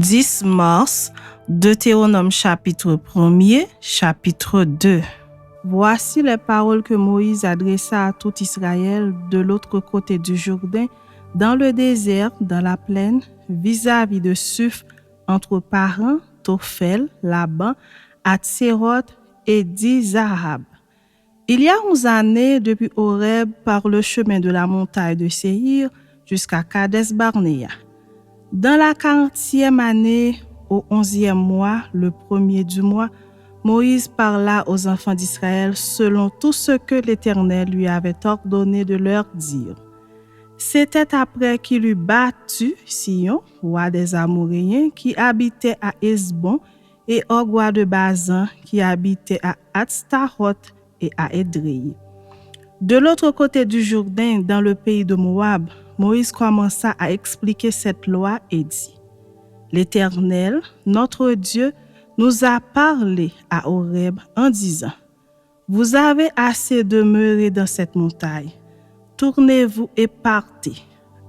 10 mars, Deutéronome chapitre 1er, chapitre 2. Voici les paroles que Moïse adressa à tout Israël de l'autre côté du Jourdain, dans le désert, dans la plaine, vis-à-vis de Suf, entre Paran, Tophel, Laban, Hatséroth et Dizahab. Il y a 11 années depuis Horeb par le chemin de la montagne de Séhir jusqu'à Kades Barnéa. Dans la 40e année, au 11e mois, le premier du mois, Moïse parla aux enfants d'Israël selon tout ce que l'Éternel lui avait ordonné de leur dire. C'était après qu'il eut battu Sion, roi des Amoréens, qui habitait à Hesbon, et Og, roi de Bazan, qui habitait à Hatstaroth et à Édrei. De l'autre côté du Jourdain, dans le pays de Moab, Moïse commença à expliquer cette loi et dit: L'Éternel, notre Dieu, nous a parlé à Horeb en disant: Vous avez assez demeuré dans cette montagne. Tournez-vous et partez.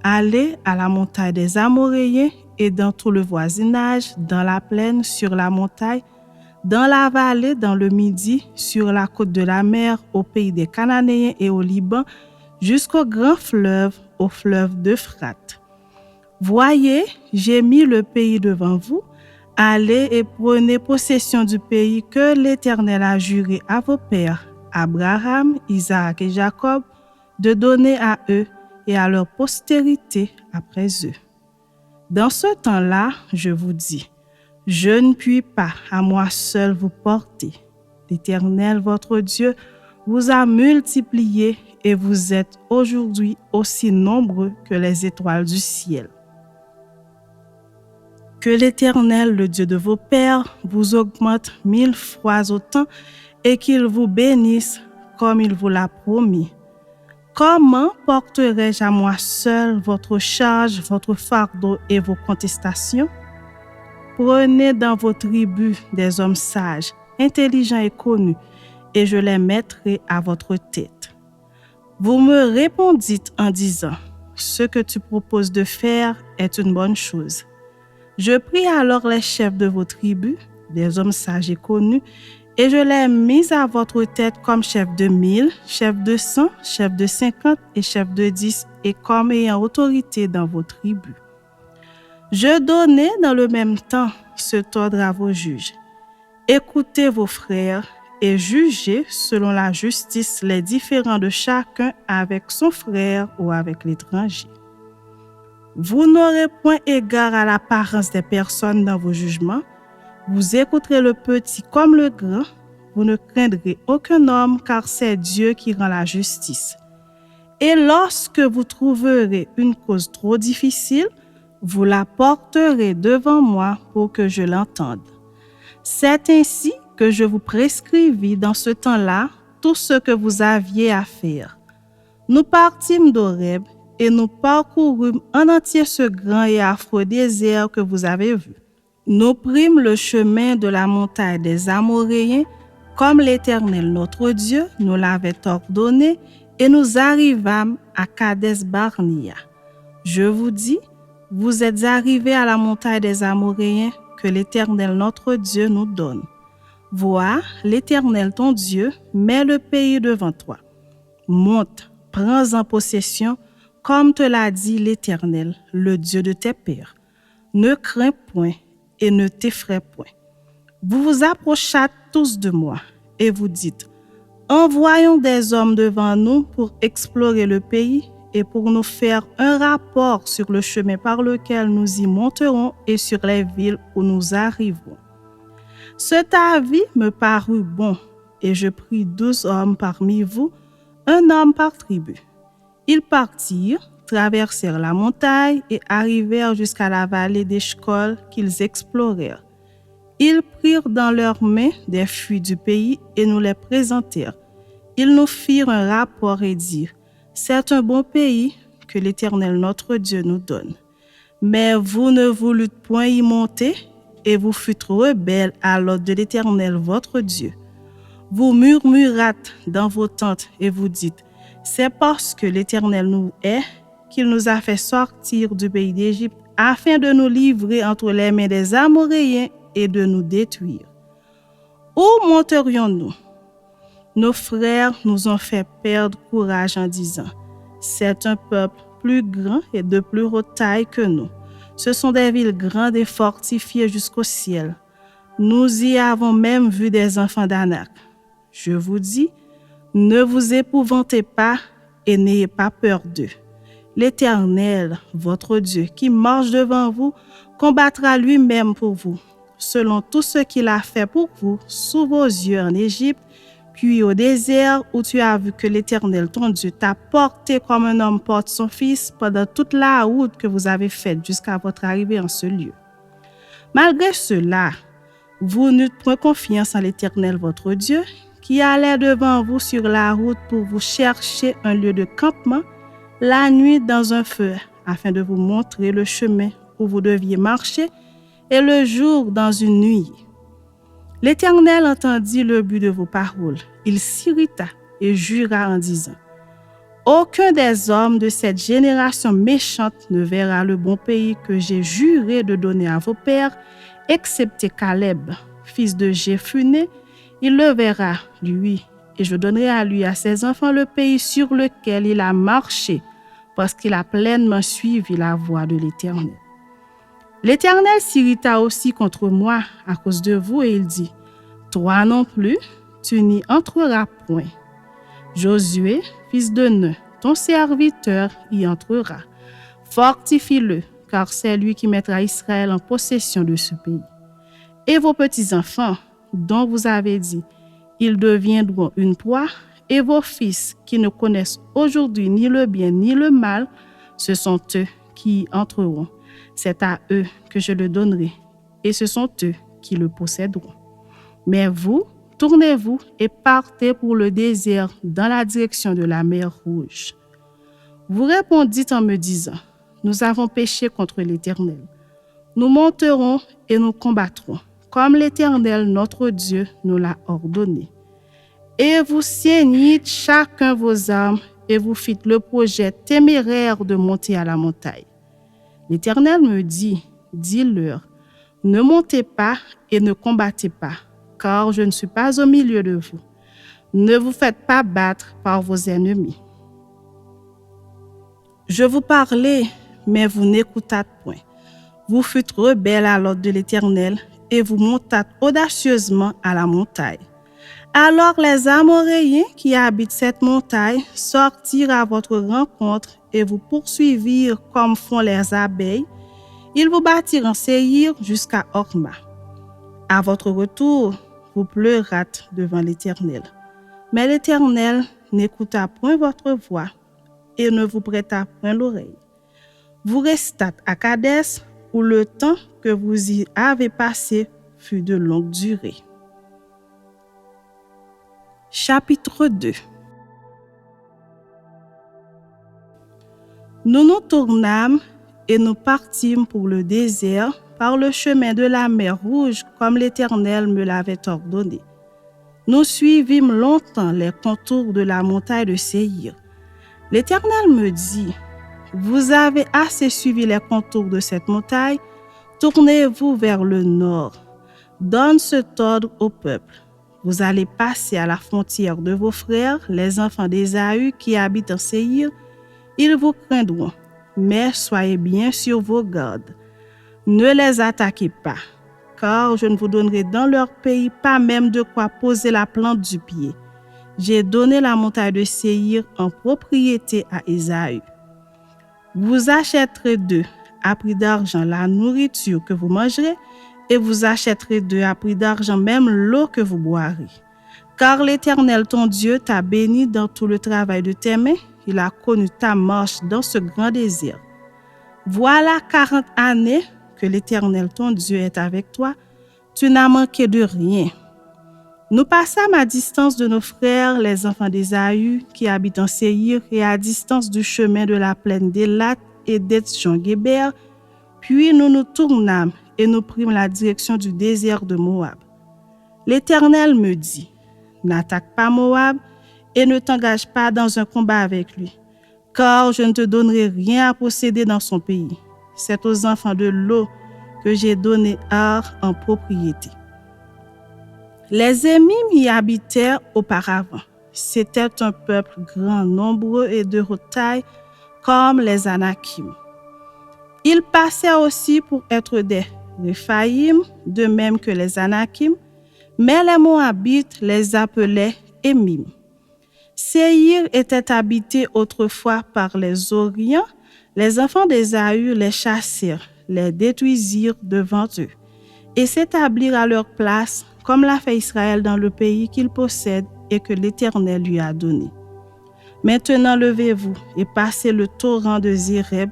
Allez à la montagne des Amoréens et dans tout le voisinage, dans la plaine, sur la montagne, dans la vallée, dans le midi, sur la côte de la mer, au pays des Cananéens et au Liban, jusqu'au grand fleuve, au fleuve d'Euphrate. Voyez, j'ai mis le pays devant vous. Allez et prenez possession du pays que l'Éternel a juré à vos pères, Abraham, Isaac et Jacob, de donner à eux et à leur postérité après eux. Dans ce temps-là, je vous dis, je ne puis pas à moi seul vous porter. L'Éternel, votre Dieu, vous a multiplié et vous êtes aujourd'hui aussi nombreux que les étoiles du ciel. Que l'Éternel, le Dieu de vos pères, vous augmente 1000 fois autant et qu'il vous bénisse comme il vous l'a promis. Comment porterai-je à moi seul votre charge, votre fardeau et vos contestations? Prenez dans vos tribus des hommes sages, intelligents et connus, et je les mettrai à votre tête. Vous me répondîtes en disant: Ce que tu proposes de faire est une bonne chose. Je pris alors les chefs de vos tribus, des hommes sages et connus, et je les mis à votre tête comme chefs de 1000, chefs de 100, chefs de 50 et chefs de 10, et comme ayant autorité dans vos tribus. Je donnai dans le même temps cet ordre à vos juges. Écoutez vos frères et jugez selon la justice les différends de chacun avec son frère ou avec l'étranger. Vous n'aurez point égard à l'apparence des personnes dans vos jugements. Vous écouterez le petit comme le grand. Vous ne craindrez aucun homme, car c'est Dieu qui rend la justice. Et lorsque vous trouverez une cause trop difficile, vous la porterez devant moi pour que je l'entende. C'est ainsi que je vous prescrivis dans ce temps-là tout ce que vous aviez à faire. Nous partîmes d'Horeb et nous parcourûmes en entier ce grand et affreux désert que vous avez vu. Nous prîmes le chemin de la montagne des Amoréens, comme l'Éternel notre Dieu nous l'avait ordonné, et nous arrivâmes à Kades Barnéa. Je vous dis, vous êtes arrivés à la montagne des Amoréens que l'Éternel notre Dieu nous donne. Vois, l'Éternel ton Dieu met le pays devant toi. Monte, prends-en possession, comme te l'a dit l'Éternel, le Dieu de tes pères. Ne crains point et ne t'effraie point. Vous vous approchâtes tous de moi et vous dites: Envoyons des hommes devant nous pour explorer le pays et pour nous faire un rapport sur le chemin par lequel nous y monterons et sur les villes où nous arriverons. Cet avis me parut bon et je pris 12 hommes parmi vous, un homme par tribu. Ils partirent, traversèrent la montagne et arrivèrent jusqu'à la vallée d'Eshcol qu'ils explorèrent. Ils prirent dans leurs mains des fruits du pays et nous les présentèrent. Ils nous firent un rapport et dirent: C'est un bon pays que l'Éternel notre Dieu nous donne. Mais vous ne voulûtes point y monter et vous fûtes rebelles à l'ordre de l'Éternel votre Dieu. Vous murmurâtes dans vos tentes et vous dites: C'est parce que l'Éternel nous hait qu'il nous a fait sortir du pays d'Égypte afin de nous livrer entre les mains des Amoréens et de nous détruire. Où monterions-nous? Nos frères nous ont fait perdre courage en disant, « C'est un peuple plus grand et de plus haute taille que nous. Ce sont des villes grandes et fortifiées jusqu'au ciel. Nous y avons même vu des enfants d'Anak. Je vous dis, ne vous épouvantez pas et n'ayez pas peur d'eux. L'Éternel, votre Dieu, qui marche devant vous, combattra lui-même pour vous, selon tout ce qu'il a fait pour vous sous vos yeux en Égypte, puis au désert où tu as vu que l'Éternel, ton Dieu, t'a porté comme un homme porte son fils pendant toute la route que vous avez faite jusqu'à votre arrivée en ce lieu. Malgré cela, vous n'eûtes point confiance en l'Éternel, votre Dieu, qui allait devant vous sur la route pour vous chercher un lieu de campement, la nuit dans un feu, afin de vous montrer le chemin où vous deviez marcher, et le jour dans une nuit. L'Éternel entendit le but de vos paroles. Il s'irrita et jura en disant, « Aucun des hommes de cette génération méchante ne verra le bon pays que j'ai juré de donner à vos pères, excepté Caleb, fils de Jephunnée. Il le verra, lui, et je donnerai à lui et à ses enfants le pays sur lequel il a marché, parce qu'il a pleinement suivi la voie de l'Éternel. » L'Éternel s'irrita aussi contre moi à cause de vous, et il dit, « Toi non plus, tu n'y entreras point. Josué, fils de Nun, ton serviteur, y entrera. Fortifie-le, car c'est lui qui mettra Israël en possession de ce pays. Et vos petits-enfants, dont vous avez dit, ils deviendront une proie, et vos fils, qui ne connaissent aujourd'hui ni le bien ni le mal, ce sont eux qui y entreront. C'est à eux que je le donnerai, et ce sont eux qui le posséderont. Mais vous, tournez-vous et partez pour le désert dans la direction de la mer Rouge. » Vous répondîtes en me disant, « Nous avons péché contre l'Éternel. Nous monterons et nous combattrons, comme l'Éternel notre Dieu nous l'a ordonné. » Et vous ceignîtes chacun vos armes et vous fîtes le projet téméraire de monter à la montagne. L'Éternel me dit, dis-leur, ne montez pas et ne combattez pas, car je ne suis pas au milieu de vous. Ne vous faites pas battre par vos ennemis. Je vous parlais, mais vous n'écoutâtes point. Vous fûtes rebelles à l'ordre de l'Éternel et vous montâtes audacieusement à la montagne. Alors les Amoréens qui habitent cette montagne sortirent à votre rencontre et vous poursuivirent comme font les abeilles. Ils vous battirent en Séhir jusqu'à Horma. À votre retour, vous pleurâtes devant l'Éternel. Mais l'Éternel n'écouta point votre voix et ne vous prêta point l'oreille. Vous restâtes à Kadès, où le temps que vous y avez passé fut de longue durée. Chapitre 2. Nous nous tournâmes et nous partîmes pour le désert par le chemin de la mer Rouge comme l'Éternel me l'avait ordonné. Nous suivîmes longtemps les contours de la montagne de Séhir. L'Éternel me dit, « Vous avez assez suivi les contours de cette montagne, tournez-vous vers le nord. Donne cet ordre au peuple. Vous allez passer à la frontière de vos frères, les enfants d'Ésaü qui habitent en Séhir. Ils vous craindront, mais soyez bien sur vos gardes. Ne les attaquez pas, car je ne vous donnerai dans leur pays pas même de quoi poser la plante du pied. J'ai donné la montagne de Séhir en propriété à Ésaü. Vous achèterez d'eux à prix d'argent la nourriture que vous mangerez, et vous achèterez d'eux à prix d'argent même l'eau que vous boirez. Car l'Éternel ton Dieu t'a béni dans tout le travail de tes mains, il a connu ta marche dans ce grand désert. Voilà 40 années que l'Éternel ton Dieu est avec toi, tu n'as manqué de rien. Nous passâmes à distance de nos frères, les enfants d'Ésaü, qui habitent en Séhir, et à distance du chemin de la plaine d'Élat et d'Etzjon-Guéber, puis nous nous tournâmes et nous prîmes la direction du désert de Moab. L'Éternel me dit, « N'attaque pas Moab et ne t'engage pas dans un combat avec lui, car je ne te donnerai rien à posséder dans son pays. c'est aux enfants de Lot que j'ai donné Ar en propriété. Les Émim y habitèrent auparavant. C'était un peuple grand, nombreux et de haute taille, comme les Anakim. Ils passaient aussi pour être des Réphaïm, de même que les Anakim, mais les Moabites les appelaient Émim. Séhir était habité autrefois par les Orients. Les enfants d'Ésaü les chassèrent, les détruisirent devant eux, et s'établirent à leur place, comme l'a fait Israël dans le pays qu'il possède et que l'Éternel lui a donné. Maintenant levez-vous et passez le torrent de Zéreb.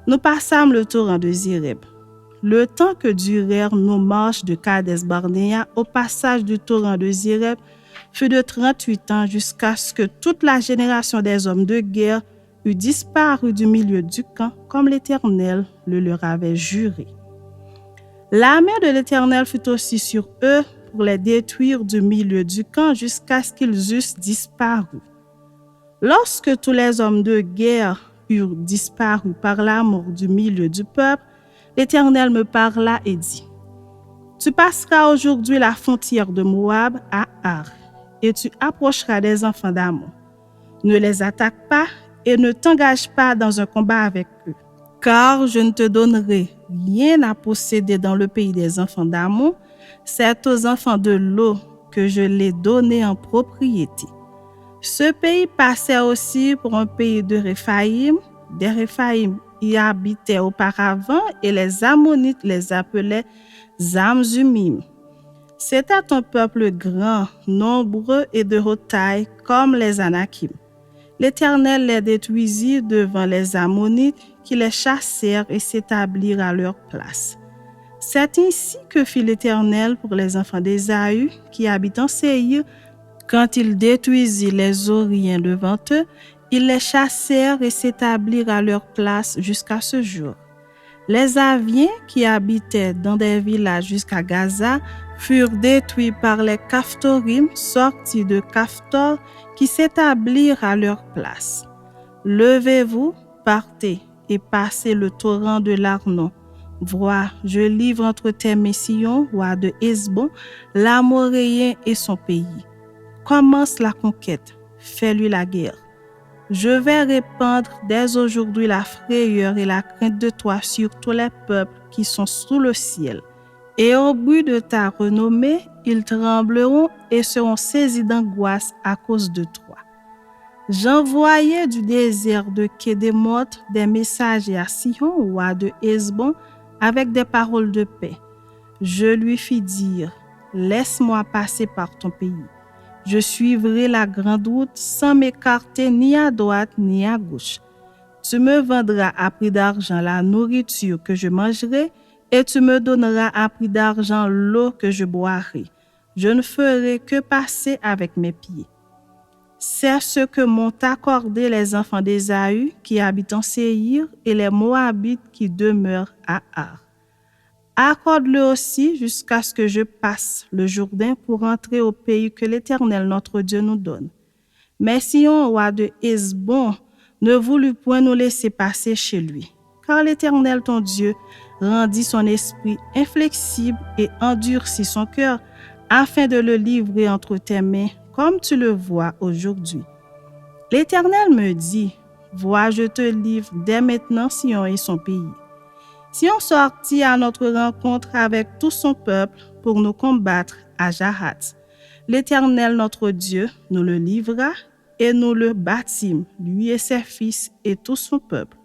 Nous passâmes le torrent de Zéreb. Le temps que durèrent nos marches de Kades-Barnéa au passage du torrent de Zéreb fut de 38 ans jusqu'à ce que toute la génération des hommes de guerre eût disparu du milieu du camp, comme l'Éternel le leur avait juré. La main de l'Éternel fut aussi sur eux pour les détruire du milieu du camp jusqu'à ce qu'ils eussent disparu. Lorsque tous les hommes de guerre eurent disparu par la mort du milieu du peuple, l'Éternel me parla et dit, « Tu passeras aujourd'hui la frontière de Moab à Ar, et tu approcheras des enfants d'Ammon. Ne les attaque pas et ne t'engage pas dans un combat avec eux, car je ne te donnerai rien à posséder dans le pays des enfants d'Ammon, c'est aux enfants de Lot que je l'ai donné en propriété. » Ce pays passait aussi pour un pays de Réphaïm. Des Réphaïm y habitaient auparavant et les Ammonites les appelaient Zamzumim. C'était un peuple grand, nombreux et de haute taille comme les Anakim. L'Éternel les détruisit devant les Ammonites qui les chassèrent et s'établirent à leur place. C'est ainsi que fit l'Éternel pour les enfants d'Ésaü qui habitent en Séhir. Quand il détruisit les Oriens devant eux, ils les chassèrent et s'établirent à leur place jusqu'à ce jour. Les Aviens qui habitaient dans des villages jusqu'à Gaza furent détruits par les Caphtorim sortis de Caphtor qui s'établirent à leur place. Levez-vous, partez et passez le torrent de l'Arnon. Vois, je livre entre tes mains Sihon, roi de Hesbon, l'Amoréen et son pays. Commence la conquête, fais-lui la guerre. Je vais répandre dès aujourd'hui la frayeur et la crainte de toi sur tous les peuples qui sont sous le ciel. Et au bruit de ta renommée, ils trembleront et seront saisis d'angoisse à cause de toi. J'envoyai du désert de Kédémoth des messagers à Sihon, roi de Hesbon, avec des paroles de paix. Je lui fis dire, « Laisse-moi passer par ton pays. Je suivrai la grande route sans m'écarter ni à droite ni à gauche. Tu me vendras à prix d'argent la nourriture que je mangerai et tu me donneras à prix d'argent l'eau que je boirai. Je ne ferai que passer avec mes pieds. » C'est ce que m'ont accordé les enfants d'Ésaü qui habitent en Séhir et les Moabites qui demeurent à Ar. Accorde-le aussi jusqu'à ce que je passe le Jourdain pour entrer au pays que l'Éternel notre Dieu nous donne. Mais Sihon, roi de Hesbon, ne voulut point nous laisser passer chez lui, car l'Éternel ton Dieu rendit son esprit inflexible et endurcit son cœur afin de le livrer entre tes mains, comme tu le vois aujourd'hui. L'Éternel me dit, « Vois, je te livre dès maintenant Sihon et son pays. » Sihon sortit à notre rencontre avec tout son peuple pour nous combattre à Jahath. L'Éternel notre Dieu nous le livra et nous le bâtîmes, lui et ses fils et tout son peuple.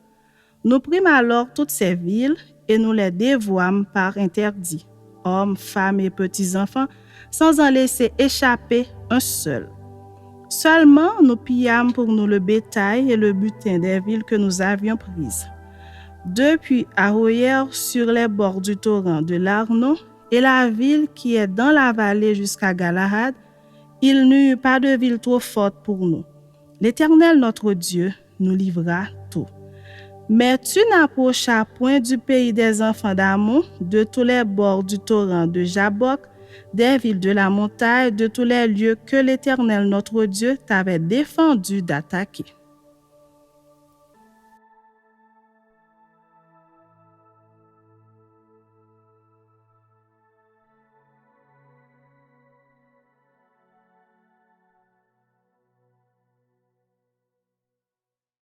Nous prîmes alors toutes ces villes et nous les dévouâmes par interdit, hommes, femmes et petits-enfants, sans en laisser échapper un seul. Seulement nous pillâmes pour nous le bétail et le butin des villes que nous avions prises. Depuis Aroër sur les bords du torrent de l'Arnon et la ville qui est dans la vallée jusqu'à Galahad, il n'y eut pas de ville trop forte pour nous. L'Éternel notre Dieu nous livra tout. Mais tu n'approchas point du pays des enfants d'Ammon, de tous les bords du torrent de Jabbok, des villes de la montagne, de tous les lieux que l'Éternel notre Dieu t'avait défendu d'attaquer.